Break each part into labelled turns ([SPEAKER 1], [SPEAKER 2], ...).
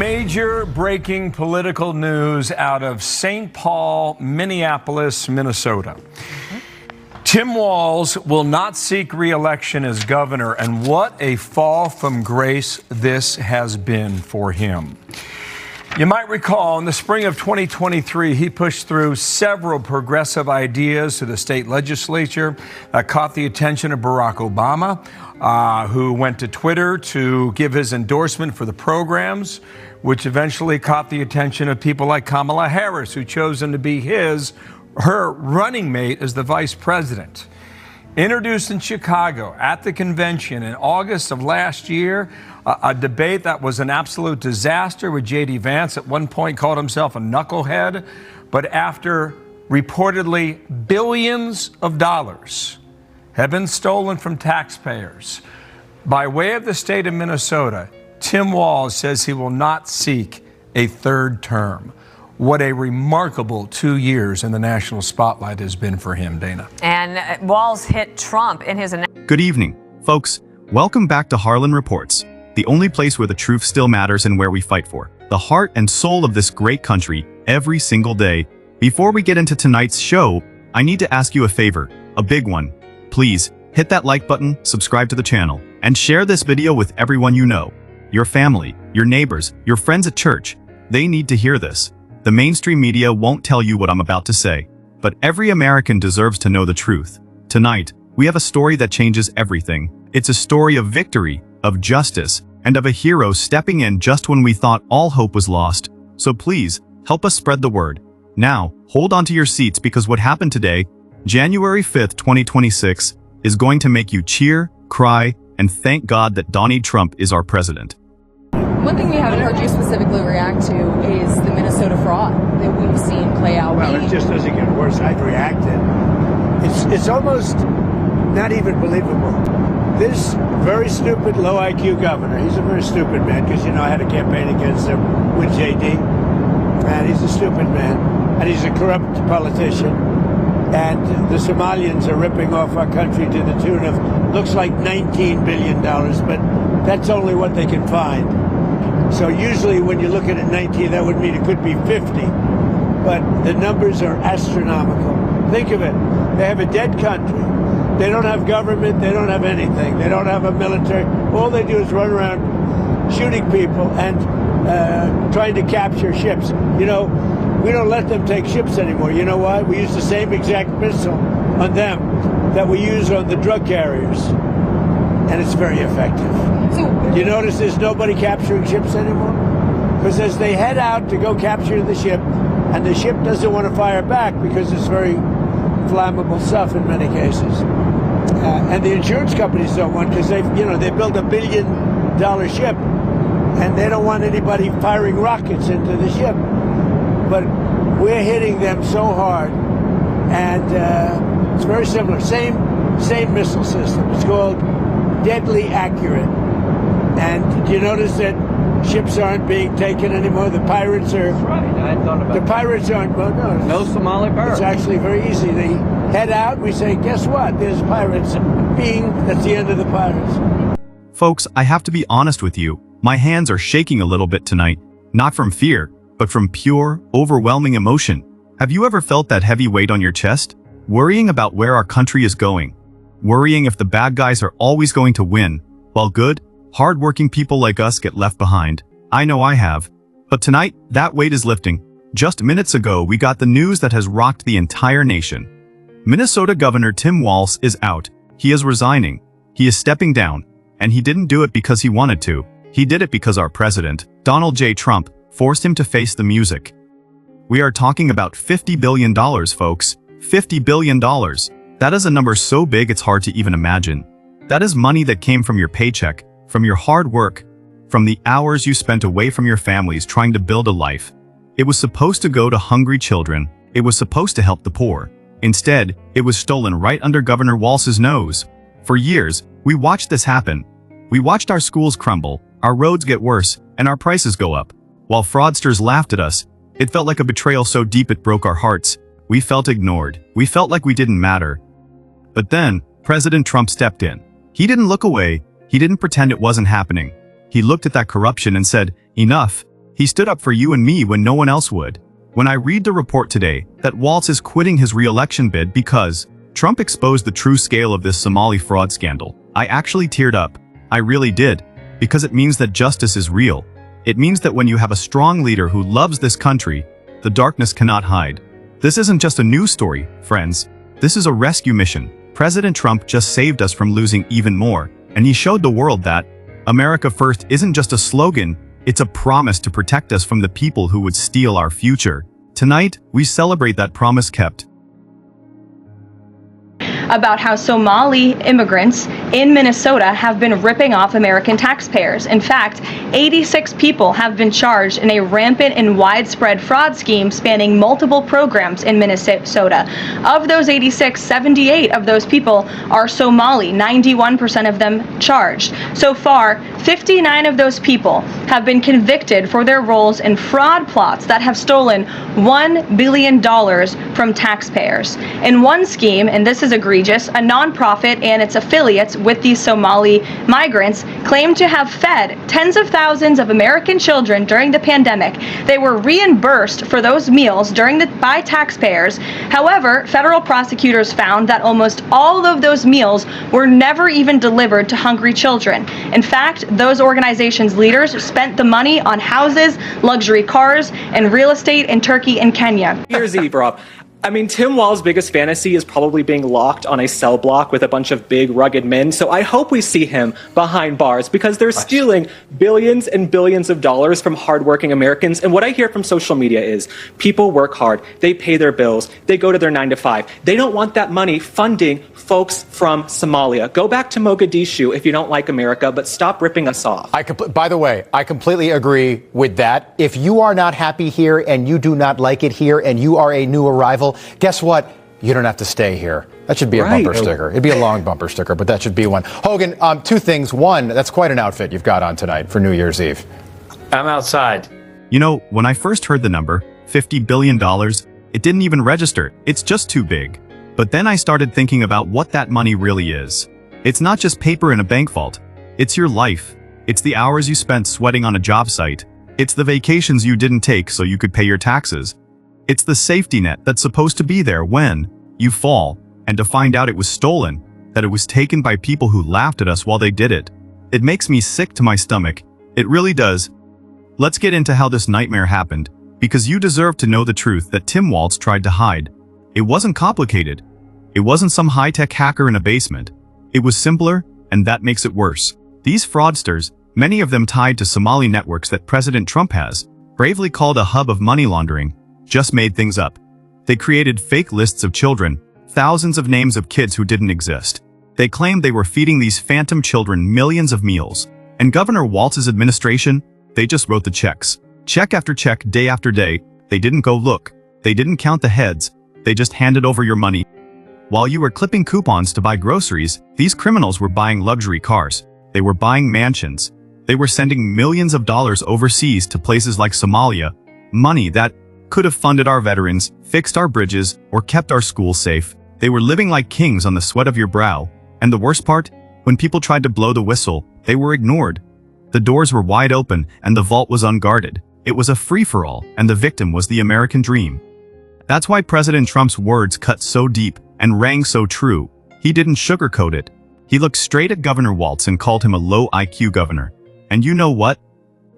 [SPEAKER 1] Major breaking political news out of St. Paul, Minneapolis, Minnesota. Tim Walz will not seek re-election as governor, and what a fall from grace this has been for him. You might recall in the spring of 2023, he pushed through several progressive ideas to the state legislature that caught the attention of Barack Obama, who went to Twitter to give his endorsement for the programs, which eventually caught the attention of people like Kamala Harris, who chose him to be her running mate as the vice president. Introduced in Chicago at the convention in August of last year, a debate that was an absolute disaster with J.D. Vance at one point called himself a knucklehead, but after reportedly billions of dollars have been stolen from taxpayers by way of the state of Minnesota, Tim Walz says he will not seek a third term. What a remarkable 2 years in the national spotlight has been for him, Dana.
[SPEAKER 2] And Walz hit Trump in his...
[SPEAKER 3] Good evening, folks. Welcome back to Harlan Reports, the only place where the truth still matters and where we fight for the heart and soul of this great country every single day. Before we get into tonight's show, I need to ask you a favor, a big one. Please, hit that like button, subscribe to the channel, and share this video with everyone you know. Your family, your neighbors, your friends at church. They need to hear this. The mainstream media won't tell you what I'm about to say, but every American deserves to know the truth. Tonight, we have a story that changes everything. It's a story of victory, of justice, and of a hero stepping in just when we thought all hope was lost. So please, help us spread the word. Now, hold on to your seats because what happened today, January 5th, 2026, is going to make you cheer, cry, and thank God that Donald Trump is our president.
[SPEAKER 4] One thing we haven't heard you specifically react to is the Minnesota fraud that we've seen play out.
[SPEAKER 5] Well, it just doesn't get worse. I've reacted. It's almost not even believable. This very stupid, low IQ governor, he's a very stupid man because, I had a campaign against him with J.D. And he's a stupid man. And he's a corrupt politician. And the Somalians are ripping off our country to the tune of, looks like $19 billion, but that's only what they can find. So usually when you look at it 19, that would mean it could be 50. But the numbers are astronomical. Think of it. They have a dead country. They don't have government. They don't have anything. They don't have a military. All they do is run around shooting people and trying to capture ships. We don't let them take ships anymore. You know why? We use the same exact missile on them that we use on the drug carriers. And it's very effective. You notice there's nobody capturing ships anymore? Because as they head out to go capture the ship, and the ship doesn't want to fire back because it's very flammable stuff in many cases. And the insurance companies don't want, because they build $1 billion ship, and they don't want anybody firing rockets into the ship. But we're hitting them so hard, and it's very similar. Same missile system. It's called deadly accurate. And do you notice that ships aren't being taken anymore? The pirates are.
[SPEAKER 6] That's right. I hadn't thought about
[SPEAKER 5] the pirates aren't. Well,
[SPEAKER 6] no Somali pirates.
[SPEAKER 5] It's actually very easy. They head out. We say, guess what? There's pirates. Bing. That's the end of the pirates.
[SPEAKER 3] Folks, I have to be honest with you. My hands are shaking a little bit tonight, not from fear, but from pure, overwhelming emotion. Have you ever felt that heavy weight on your chest? Worrying about where our country is going. Worrying if the bad guys are always going to win, while good, hard-working people like us get left behind. I know I have. But tonight, that weight is lifting. Just minutes ago, we got the news that has rocked the entire nation. Minnesota Governor Tim Walz is out. He is resigning. He is stepping down. And he didn't do it because he wanted to. He did it because our president, Donald J. Trump, forced him to face the music. We are talking about $50 billion, folks. $50 billion. That is a number so big it's hard to even imagine. That is money that came from your paycheck, from your hard work, from the hours you spent away from your families trying to build a life. It was supposed to go to hungry children. It was supposed to help the poor. Instead, it was stolen right under Governor Walz's nose. For years, we watched this happen. We watched our schools crumble, our roads get worse, and our prices go up. While fraudsters laughed at us, it felt like a betrayal so deep it broke our hearts. We felt ignored. We felt like we didn't matter. But then, President Trump stepped in. He didn't look away. He didn't pretend it wasn't happening. He looked at that corruption and said, enough. He stood up for you and me when no one else would. When I read the report today that Walz is quitting his re-election bid because Trump exposed the true scale of this Somali fraud scandal, I actually teared up. I really did. Because it means that justice is real. It means that when you have a strong leader who loves this country, the darkness cannot hide. This isn't just a news story, friends. This is a rescue mission. President Trump just saved us from losing even more, and he showed the world that America First isn't just a slogan, it's a promise to protect us from the people who would steal our future. Tonight, we celebrate that promise kept.
[SPEAKER 7] About how Somali immigrants in Minnesota have been ripping off American taxpayers. In fact, 86 people have been charged in a rampant and widespread fraud scheme spanning multiple programs in Minnesota. Of those 86, 78 of those people are Somali, 91% of them charged. So far, 59 of those people have been convicted for their roles in fraud plots that have stolen $1 billion from taxpayers. In one scheme, and this is egregious, a nonprofit and its affiliates with these Somali migrants claimed to have fed tens of thousands of American children during the pandemic. They were reimbursed for those meals by taxpayers. However, federal prosecutors found that almost all of those meals were never even delivered to hungry children. In fact, those organizations' leaders spent the money on houses, luxury cars, and real estate in Turkey and Kenya.
[SPEAKER 8] New Year's Eve, Rob. I mean, Tim Walz's biggest fantasy is probably being locked on a cell block with a bunch of big, rugged men. So I hope we see him behind bars because they're stealing billions and billions of dollars from hardworking Americans. And what I hear from social media is people work hard. They pay their bills. They go to their 9 to 5. They don't want that money funding folks from Somalia. Go back to Mogadishu if you don't like America, but stop ripping us off.
[SPEAKER 9] By the way, I completely agree with that. If you are not happy here and you do not like it here and you are a new arrival, guess what? You don't have to stay here. That should be a bumper sticker. It'd be a long bumper sticker, but that should be one. Hogan, two things. One, that's quite an outfit you've got on tonight for New Year's Eve.
[SPEAKER 10] I'm outside.
[SPEAKER 3] You know, when I first heard the number, $50 billion, it didn't even register. It's just too big. But then I started thinking about what that money really is. It's not just paper in a bank vault. It's your life. It's the hours you spent sweating on a job site. It's the vacations you didn't take so you could pay your taxes. It's the safety net that's supposed to be there when you fall, and to find out it was stolen, that it was taken by people who laughed at us while they did it. It makes me sick to my stomach. It really does. Let's get into how this nightmare happened, because you deserve to know the truth that Tim Walz tried to hide. It wasn't complicated. It wasn't some high-tech hacker in a basement. It was simpler, and that makes it worse. These fraudsters, many of them tied to Somali networks that President Trump has, bravely called a hub of money laundering, just made things up. They created fake lists of children, thousands of names of kids who didn't exist. They claimed they were feeding these phantom children millions of meals. And Governor Walz's administration, they just wrote the checks. Check after check, day after day. They didn't go look. They didn't count the heads. They just handed over your money. While you were clipping coupons to buy groceries, these criminals were buying luxury cars. They were buying mansions. They were sending millions of dollars overseas to places like Somalia, money that could have funded our veterans, fixed our bridges, or kept our schools safe. They were living like kings on the sweat of your brow. And the worst part? When people tried to blow the whistle, they were ignored. The doors were wide open and the vault was unguarded. It was a free-for-all, and the victim was the American dream. That's why President Trump's words cut so deep and rang so true. He didn't sugarcoat it. He looked straight at Governor Walz and called him a low IQ governor. And you know what?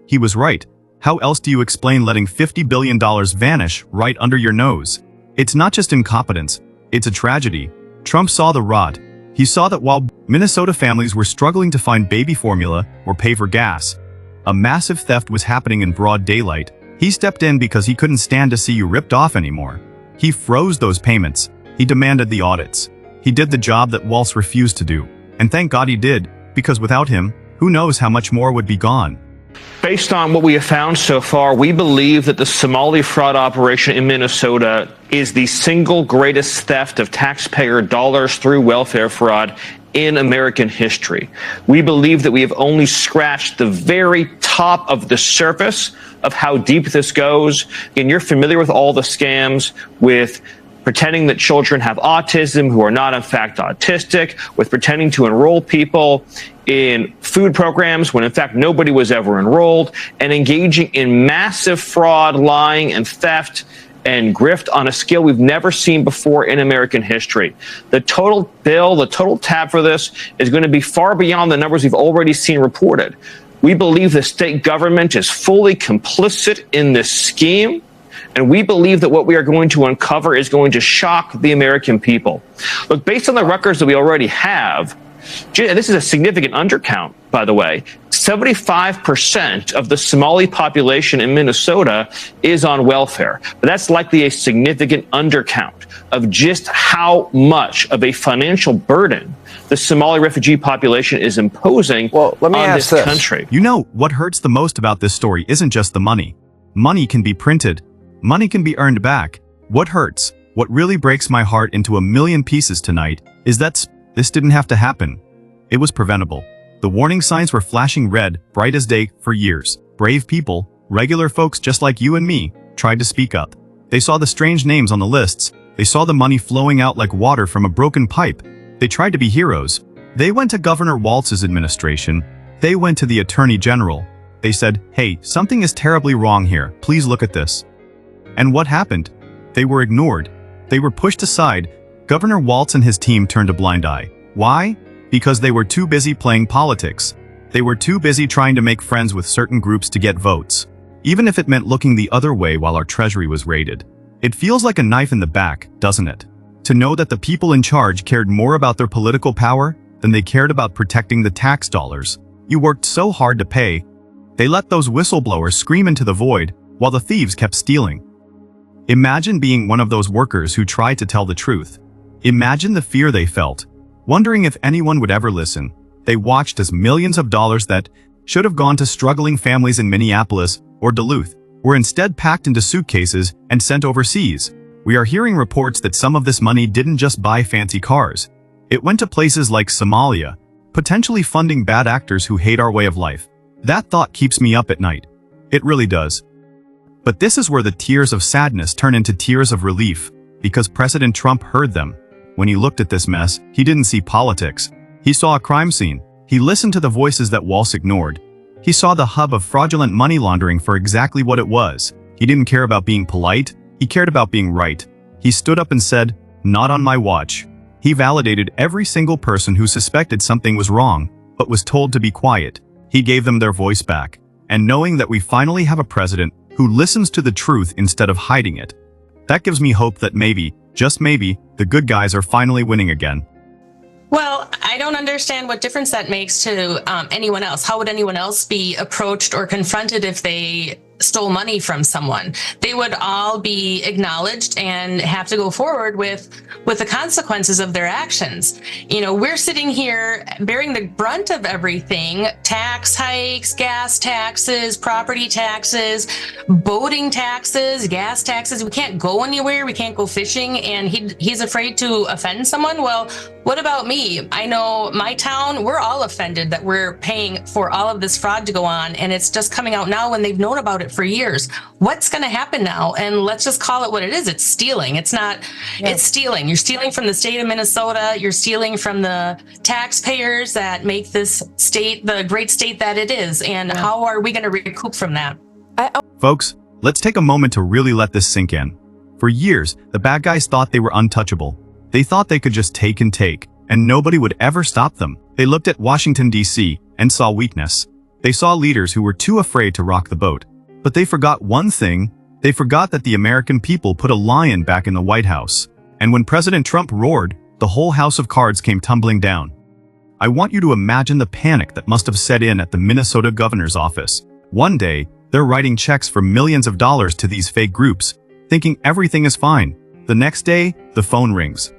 [SPEAKER 3] He was right. How else do you explain letting $50 billion vanish right under your nose? It's not just incompetence, it's a tragedy. Trump saw the rot. He saw that while Minnesota families were struggling to find baby formula or pay for gas, a massive theft was happening in broad daylight. He stepped in because he couldn't stand to see you ripped off anymore. He froze those payments. He demanded the audits. He did the job that Walz refused to do. And thank God he did, because without him, who knows how much more would be gone.
[SPEAKER 10] Based on what we have found so far, we believe that the Somali fraud operation in Minnesota is the single greatest theft of taxpayer dollars through welfare fraud in American history. We believe that we have only scratched the very top of the surface of how deep this goes. And you're familiar with all the scams with pretending that children have autism who are not in fact autistic, with pretending to enroll people in food programs when in fact nobody was ever enrolled, and engaging in massive fraud, lying, and theft and grift on a scale we've never seen before in American history. The total bill, the total tab for this is going to be far beyond the numbers we've already seen reported. We believe the state government is fully complicit in this scheme, and we believe that what we are going to uncover is going to shock the American people. Look, based on the records that we already have, and this is a significant undercount, by the way, 75% of the Somali population in Minnesota is on welfare. But that's likely a significant undercount of just how much of a financial burden the Somali refugee population is imposing on this country.
[SPEAKER 3] You know, what hurts the most about this story isn't just the money. Money can be printed. Money can be earned back. What hurts, what really breaks my heart into a million pieces tonight, is that this didn't have to happen. It was preventable. The warning signs were flashing red, bright as day, for years. Brave people, regular folks just like you and me, tried to speak up. They saw the strange names on the lists. They saw the money flowing out like water from a broken pipe. They tried to be heroes. They went to Governor Walz's administration. They went to the Attorney General. They said, hey, something is terribly wrong here. Please look at this. And what happened? They were ignored. They were pushed aside. Governor Walz and his team turned a blind eye. Why? Because they were too busy playing politics. They were too busy trying to make friends with certain groups to get votes, even if it meant looking the other way while our treasury was raided. It feels like a knife in the back, doesn't it? To know that the people in charge cared more about their political power than they cared about protecting the tax dollars you worked so hard to pay. They let those whistleblowers scream into the void while the thieves kept stealing. Imagine being one of those workers who tried to tell the truth. Imagine the fear they felt, wondering if anyone would ever listen. They watched as millions of dollars that should have gone to struggling families in Minneapolis or Duluth were instead packed into suitcases and sent overseas. We are hearing reports that some of this money didn't just buy fancy cars. It went to places like Somalia, potentially funding bad actors who hate our way of life. That thought keeps me up at night. It really does. But this is where the tears of sadness turn into tears of relief, because President Trump heard them. When he looked at this mess, he didn't see politics. He saw a crime scene. He listened to the voices that Walz ignored. He saw the hub of fraudulent money laundering for exactly what it was. He didn't care about being polite. He cared about being right. He stood up and said, "Not on my watch." He validated every single person who suspected something was wrong, but was told to be quiet. He gave them their voice back. And knowing that we finally have a president who listens to the truth instead of hiding it, that gives me hope that maybe, just maybe, the good guys are finally winning again.
[SPEAKER 11] Well, I don't understand what difference that makes to anyone else. How would anyone else be approached or confronted if they stole money from someone? They would all be acknowledged and have to go forward with the consequences of their actions. You know, we're sitting here bearing the brunt of everything: tax hikes, gas taxes, property taxes, boating taxes, gas taxes. We can't go anywhere. We can't go fishing, and he's afraid to offend someone. Well, what about me? I know my town, we're all offended that we're paying for all of this fraud to go on, and it's just coming out now when they've known about it for years. What's going to happen now? And let's just call it what it is. It's stealing. It's not, it's stealing. You're stealing from the state of Minnesota. You're stealing from the taxpayers that make this state the great state that it is. And how are we going to recoup from that?
[SPEAKER 3] Folks, let's take a moment to really let this sink in. For years, the bad guys thought they were untouchable. They thought they could just take and take, and nobody would ever stop them. They looked at Washington, D.C., and saw weakness. They saw leaders who were too afraid to rock the boat. But they forgot one thing. They forgot that the American people put a lion back in the White House. And when President Trump roared, the whole house of cards came tumbling down. I want you to imagine the panic that must have set in at the Minnesota governor's office. One day, they're writing checks for millions of dollars to these fake groups, thinking everything is fine. The next day, the phone rings.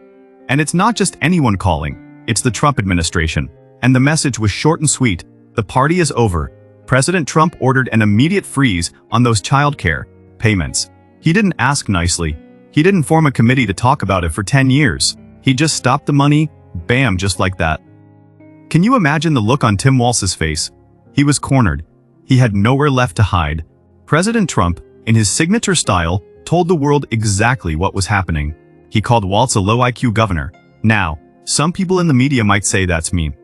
[SPEAKER 3] And it's not just anyone calling, it's the Trump administration. And the message was short and sweet: the party is over. President Trump ordered an immediate freeze on those childcare payments. He didn't ask nicely. He didn't form a committee to talk about it for 10 years. He just stopped the money, bam, just like that. Can you imagine the look on Tim Walz's face? He was cornered. He had nowhere left to hide. President Trump, in his signature style, told the world exactly what was happening. He called Walz a low IQ governor. Now, some people in the media might say that's mean.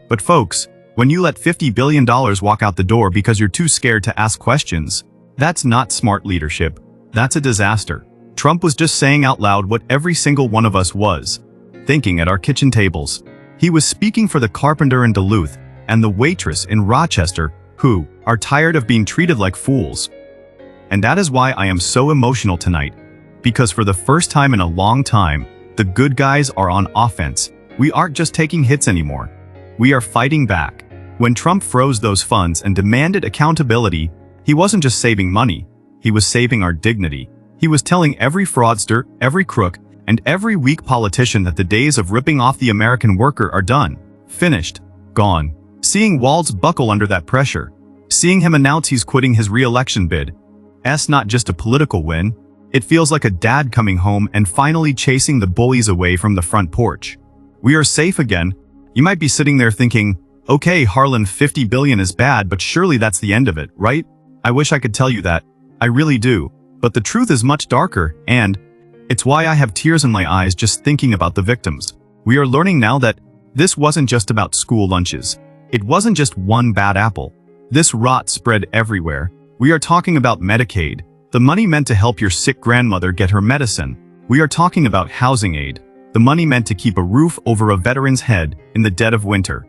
[SPEAKER 3] But folks, When you let $50 billion walk out the door because you're too scared to ask questions, that's not smart leadership. That's a disaster. Trump was just saying out loud what every single one of us was thinking at our kitchen tables. He was speaking for the carpenter in Duluth and the waitress in Rochester who are tired of being treated like fools. And that is why I am so emotional tonight, because for the first time in a long time, the good guys are on offense. We aren't just taking hits anymore. We are fighting back. When Trump froze those funds and demanded accountability, he wasn't just saving money, he was saving our dignity. He was telling every fraudster, every crook, and every weak politician that the days of ripping off the American worker are done, finished, gone. Seeing Walz buckle under that pressure, seeing him announce he's quitting his re-election bid, it's not just a political win, it feels like a dad coming home and finally chasing the bullies away from the front porch. We are safe again. You might be sitting there thinking, okay, Harlan, 50 billion is bad, but surely that's the end of it, right? I wish I could tell you that. I really do. But the truth is much darker, and it's why I have tears in my eyes just thinking about the victims. We are learning now that this wasn't just about school lunches. It wasn't just one bad apple. This rot spread everywhere. We are talking about Medicaid, the money meant to help your sick grandmother get her medicine. We are talking about housing aid, the money meant to keep a roof over a veteran's head in the dead of winter.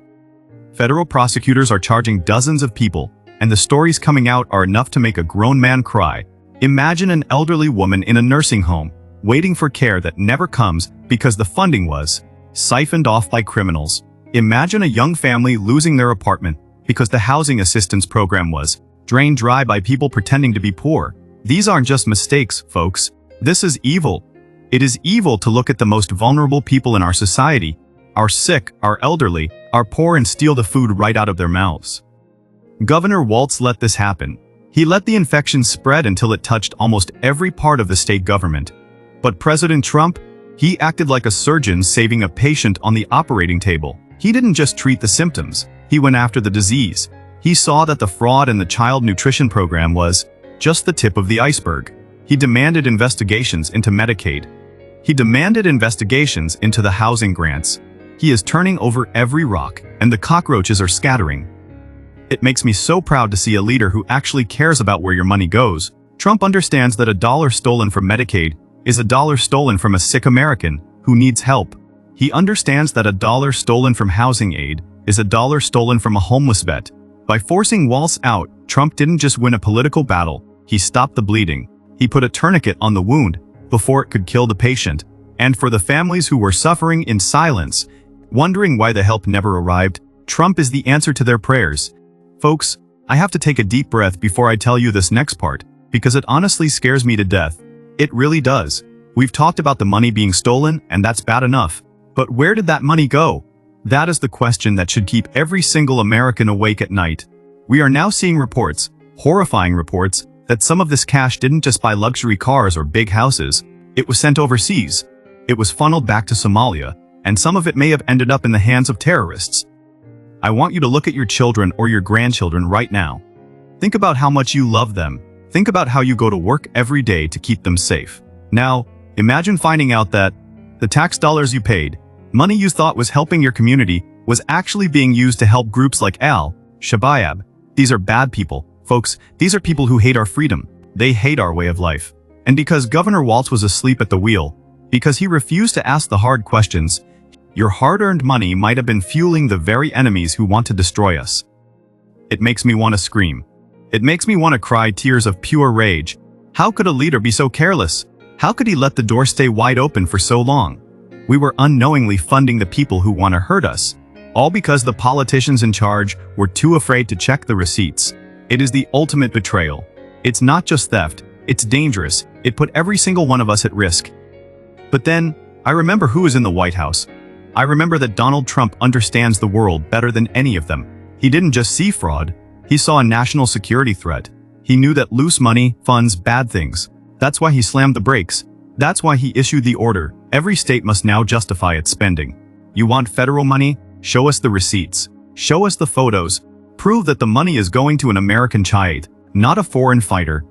[SPEAKER 3] Federal prosecutors are charging dozens of people, and the stories coming out are enough to make a grown man cry. Imagine an elderly woman in a nursing home, waiting for care that never comes because the funding was siphoned off by criminals. Imagine a young family losing their apartment because the housing assistance program was drained dry by people pretending to be poor. These aren't just mistakes, folks. This is evil. It is evil to look at the most vulnerable people in our society, our sick, our elderly, our poor, and steal the food right out of their mouths. Governor Walz let this happen. He let the infection spread until it touched almost every part of the state government. But President Trump, he acted like a surgeon saving a patient on the operating table. He didn't just treat the symptoms, he went after the disease. He saw that the fraud in the child nutrition program was just the tip of the iceberg. He demanded investigations into Medicaid. He demanded investigations into the housing grants. He is turning over every rock, and the cockroaches are scattering. It makes me so proud to see a leader who actually cares about where your money goes. Trump understands that a dollar stolen from Medicaid is a dollar stolen from a sick American who needs help. He understands that a dollar stolen from housing aid is a dollar stolen from a homeless vet. By forcing Walz out, Trump didn't just win a political battle, he stopped the bleeding. He put a tourniquet on the wound before it could kill the patient. And for the families who were suffering in silence, wondering why the help never arrived, Trump is the answer to their prayers. Folks, I have to take a deep breath before I tell you this next part, because it honestly scares me to death. It really does. We've talked about the money being stolen, and that's bad enough. But where did that money go? That is the question that should keep every single American awake at night. We are now seeing reports, horrifying reports, that some of this cash didn't just buy luxury cars or big houses. It was sent overseas. It was funneled back to Somalia, and some of it may have ended up in the hands of terrorists. I want you to look at your children or your grandchildren right now. Think about how much you love them. Think about how you go to work every day to keep them safe. Now, imagine finding out that the tax dollars you paid, money you thought was helping your community, was actually being used to help groups like Al-Shabaab. These are bad people, folks. These are people who hate our freedom. They hate our way of life. And because Governor Walz was asleep at the wheel, because he refused to ask the hard questions, your hard-earned money might have been fueling the very enemies who want to destroy us. It makes me want to scream. It makes me want to cry tears of pure rage. How could a leader be so careless? How could he let the door stay wide open for so long? We were unknowingly funding the people who want to hurt us, all because the politicians in charge were too afraid to check the receipts. It is the ultimate betrayal. It's not just theft, it's dangerous. It put every single one of us at risk. But then, I remember who is in the White House. I remember that Donald Trump understands the world better than any of them. He didn't just see fraud, he saw a national security threat. He knew that loose money funds bad things. That's why he slammed the brakes. That's why he issued the order. Every state must now justify its spending. You want federal money? Show us the receipts. Show us the photos. Prove that the money is going to an American child, not a foreign fighter.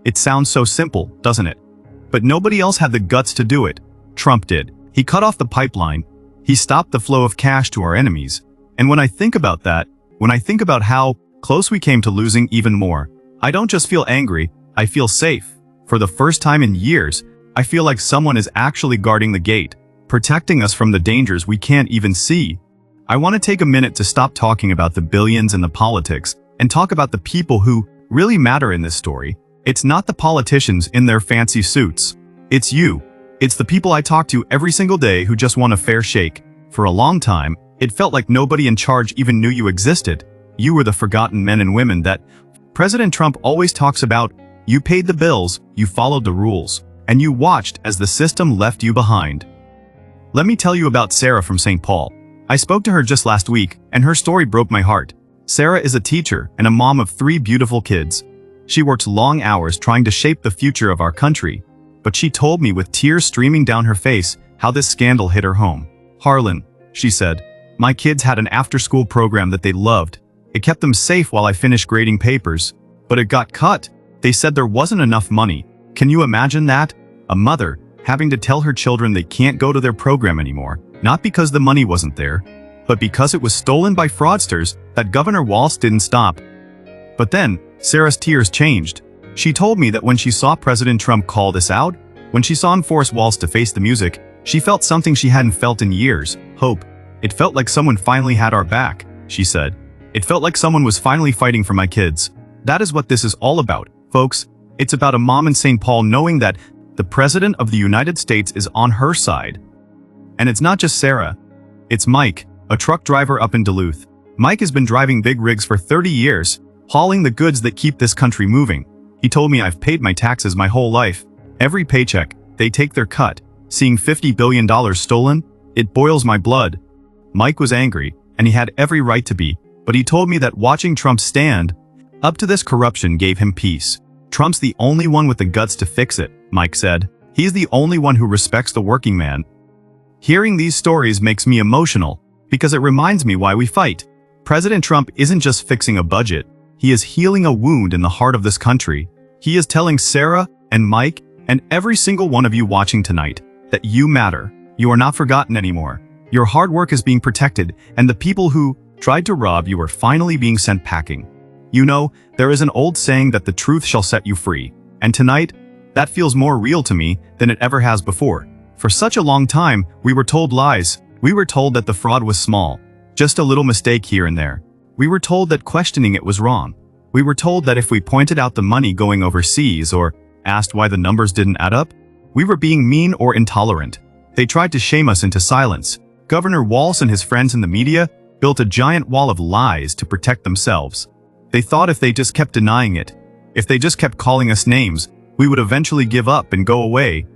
[SPEAKER 3] It sounds so simple, doesn't it? But nobody else had the guts to do it. Trump did. He cut off the pipeline. He stopped the flow of cash to our enemies. And when I think about that, When I think about how close we came to losing even more, I don't just feel angry, I feel safe. For the first time in years, I feel like someone is actually guarding the gate, protecting us from the dangers we can't even see. I want to take a minute to stop talking about the billions and the politics and talk about the people who really matter in this story. It's not the politicians in their fancy suits. It's you. It's the people I talk to every single day who just want a fair shake. For a long time, it felt like nobody in charge even knew you existed. You were the forgotten men and women that President Trump always talks about. You paid the bills, you followed the rules, and you watched as the system left you behind. Let me tell you about Sarah from St. Paul. I spoke to her just last week, and her story broke my heart. Sarah is a teacher and a mom of 3 beautiful kids. She works long hours trying to shape the future of our country. But she told me with tears streaming down her face how this scandal hit her home. Harlan, she said, my kids had an after-school program that they loved. It kept them safe while I finished grading papers. But it got cut. They said there wasn't enough money. Can you imagine that? A mother having to tell her children they can't go to their program anymore, not because the money wasn't there, but because it was stolen by fraudsters that Governor Walz didn't stop. But then, Sarah's tears changed. She told me that when she saw President Trump call this out, when she saw him force Walz to face the music, she felt something she hadn't felt in years, hope. It felt like someone finally had our back, she said. It felt like someone was finally fighting for my kids. That is what this is all about, folks. It's about a mom in St. Paul knowing that the President of the United States is on her side. And it's not just Sarah. It's Mike, a truck driver up in Duluth. Mike has been driving big rigs for 30 years, hauling the goods that keep this country moving. He told me I've paid my taxes my whole life. Every paycheck, they take their cut. Seeing $50 billion stolen, it boils my blood. Mike was angry, and he had every right to be, but he told me that watching Trump stand up to this corruption gave him peace. Trump's the only one with the guts to fix it, Mike said. He's the only one who respects the working man. Hearing these stories makes me emotional, because it reminds me why we fight. President Trump isn't just fixing a budget. He is healing a wound in the heart of this country. He is telling Sarah and Mike and every single one of you watching tonight that you matter. You are not forgotten anymore. Your hard work is being protected, and the people who tried to rob you are finally being sent packing. You know, there is an old saying that the truth shall set you free. And tonight, that feels more real to me than it ever has before. For such a long time, we were told lies. We were told that the fraud was small, just a little mistake here and there. We were told that questioning it was wrong. We were told that if we pointed out the money going overseas or asked why the numbers didn't add up, we were being mean or intolerant. They tried to shame us into silence. Governor Walz and his friends in the media built a giant wall of lies to protect themselves. They thought if they just kept denying it, if they just kept calling us names, we would eventually give up and go away.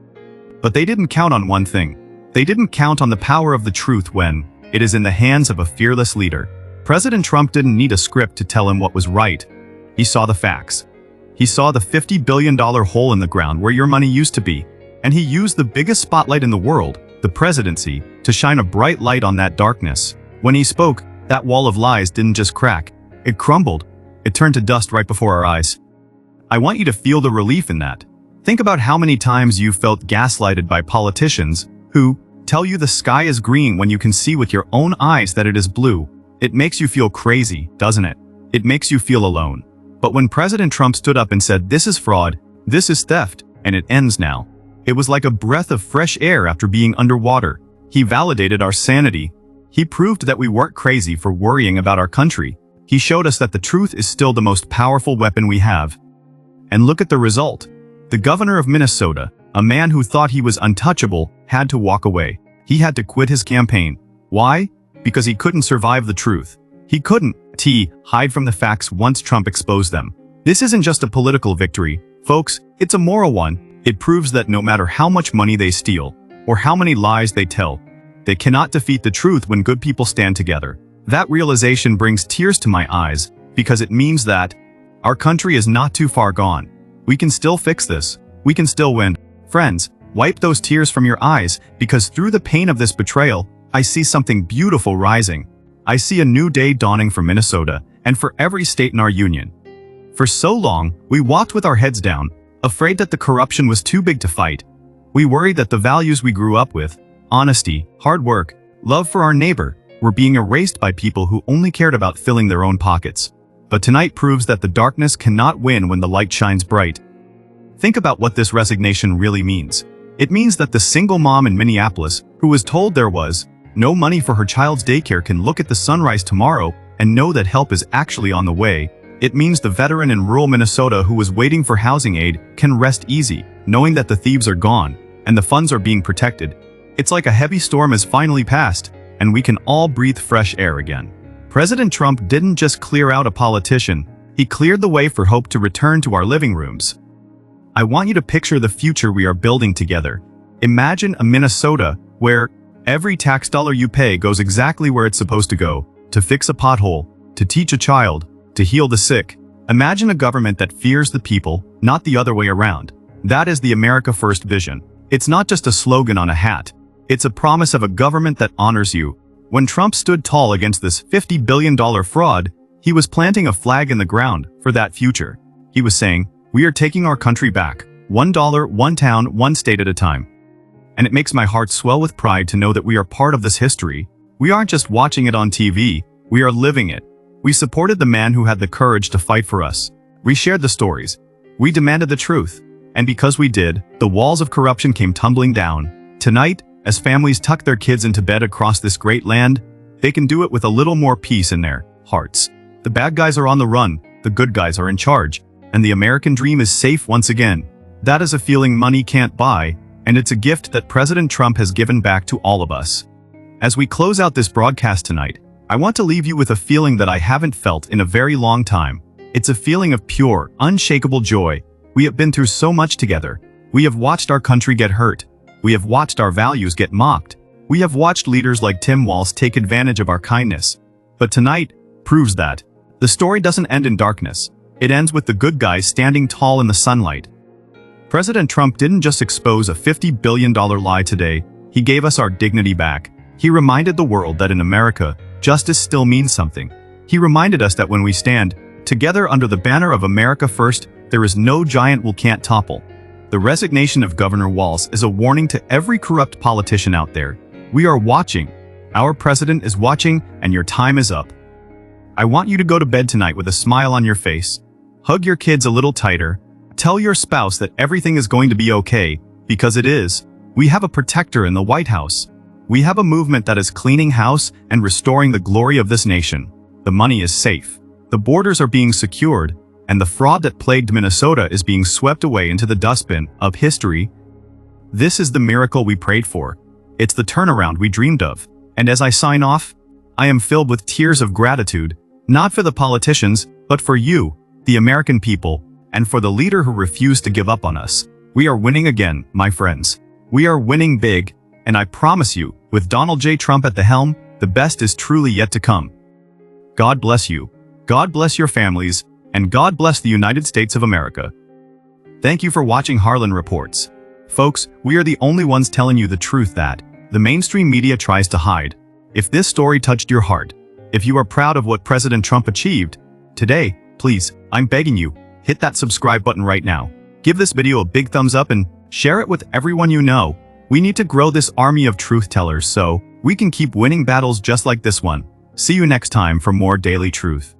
[SPEAKER 3] But they didn't count on one thing. They didn't count on the power of the truth when it is in the hands of a fearless leader. President Trump didn't need a script to tell him what was right. He saw the facts. He saw the $50 billion hole in the ground where your money used to be, and he used the biggest spotlight in the world, the presidency, to shine a bright light on that darkness. When he spoke, that wall of lies didn't just crack. It crumbled. It turned to dust right before our eyes. I want you to feel the relief in that. Think about how many times you've felt gaslighted by politicians who tell you the sky is green when you can see with your own eyes that it is blue. It makes you feel crazy, doesn't it? It makes you feel alone. But when President Trump stood up and said, "This is fraud, this is theft, and it ends now," it was like a breath of fresh air after being underwater. He validated our sanity. He proved that we weren't crazy for worrying about our country. He showed us that the truth is still the most powerful weapon we have. And look at the result. The governor of Minnesota, a man who thought he was untouchable, had to walk away. He had to quit his campaign. Why? Because he couldn't survive the truth. He couldn't hide from the facts once Trump exposed them. This isn't just a political victory, folks, it's a moral one. It proves that no matter how much money they steal, or how many lies they tell, they cannot defeat the truth when good people stand together. That realization brings tears to my eyes, because it means that our country is not too far gone. We can still fix this. We can still win. Friends, wipe those tears from your eyes, because through the pain of this betrayal, I see something beautiful rising. I see a new day dawning for Minnesota, and for every state in our union. For so long, we walked with our heads down, afraid that the corruption was too big to fight. We worried that the values we grew up with, honesty, hard work, love for our neighbor, were being erased by people who only cared about filling their own pockets. But tonight proves that the darkness cannot win when the light shines bright. Think about what this resignation really means. It means that the single mom in Minneapolis, who was told there was no money for her child's daycare, can look at the sunrise tomorrow and know that help is actually on the way. It means the veteran in rural Minnesota who was waiting for housing aid can rest easy, knowing that the thieves are gone and the funds are being protected. It's like a heavy storm has finally passed, and we can all breathe fresh air again. President Trump didn't just clear out a politician, he cleared the way for hope to return to our living rooms. I want you to picture the future we are building together. Imagine a Minnesota where every tax dollar you pay goes exactly where it's supposed to go, to fix a pothole, to teach a child, to heal the sick. Imagine a government that fears the people, not the other way around. That is the America First vision. It's not just a slogan on a hat. It's a promise of a government that honors you. When Trump stood tall against this $50 billion fraud, he was planting a flag in the ground for that future. He was saying, "We are taking our country back, $1, one town, one state at a time." And it makes my heart swell with pride to know that we are part of this history. We aren't just watching it on TV, we are living it. We supported the man who had the courage to fight for us. We shared the stories. We demanded the truth. And because we did, the walls of corruption came tumbling down. Tonight, as families tuck their kids into bed across this great land, they can do it with a little more peace in their hearts. The bad guys are on the run, the good guys are in charge, and the American dream is safe once again. That is a feeling money can't buy, and it's a gift that President Trump has given back to all of us. As we close out this broadcast tonight, I want to leave you with a feeling that I haven't felt in a very long time. It's a feeling of pure, unshakable joy. We have been through so much together. We have watched our country get hurt. We have watched our values get mocked. We have watched leaders like Tim Walz take advantage of our kindness. But tonight proves that the story doesn't end in darkness. It ends with the good guys standing tall in the sunlight. President Trump didn't just expose a $50 billion lie today, he gave us our dignity back. He reminded the world that in America, justice still means something. He reminded us that when we stand together under the banner of America First, there is no giant we can't topple. The resignation of Governor Walz is a warning to every corrupt politician out there. We are watching. Our president is watching, and your time is up. I want you to go to bed tonight with a smile on your face. Hug your kids a little tighter. Tell your spouse that everything is going to be okay, because it is. We have a protector in the White House. We have a movement that is cleaning house and restoring the glory of this nation. The money is safe. The borders are being secured, and the fraud that plagued Minnesota is being swept away into the dustbin of history. This is the miracle we prayed for. It's the turnaround we dreamed of. And as I sign off, I am filled with tears of gratitude, not for the politicians, but for you, the American people, and for the leader who refused to give up on us. We are winning again, my friends. We are winning big, and I promise you, with Donald J. Trump at the helm, the best is truly yet to come. God bless you. God bless your families, and God bless the United States of America. Thank you for watching Harlan Reports. Folks, we are the only ones telling you the truth that the mainstream media tries to hide. If this story touched your heart, if you are proud of what President Trump achieved, today, please, I'm begging you, hit that subscribe button right now. Give this video a big thumbs up and share it with everyone you know. We need to grow this army of truth tellers so we can keep winning battles just like this one. See you next time for more daily truth.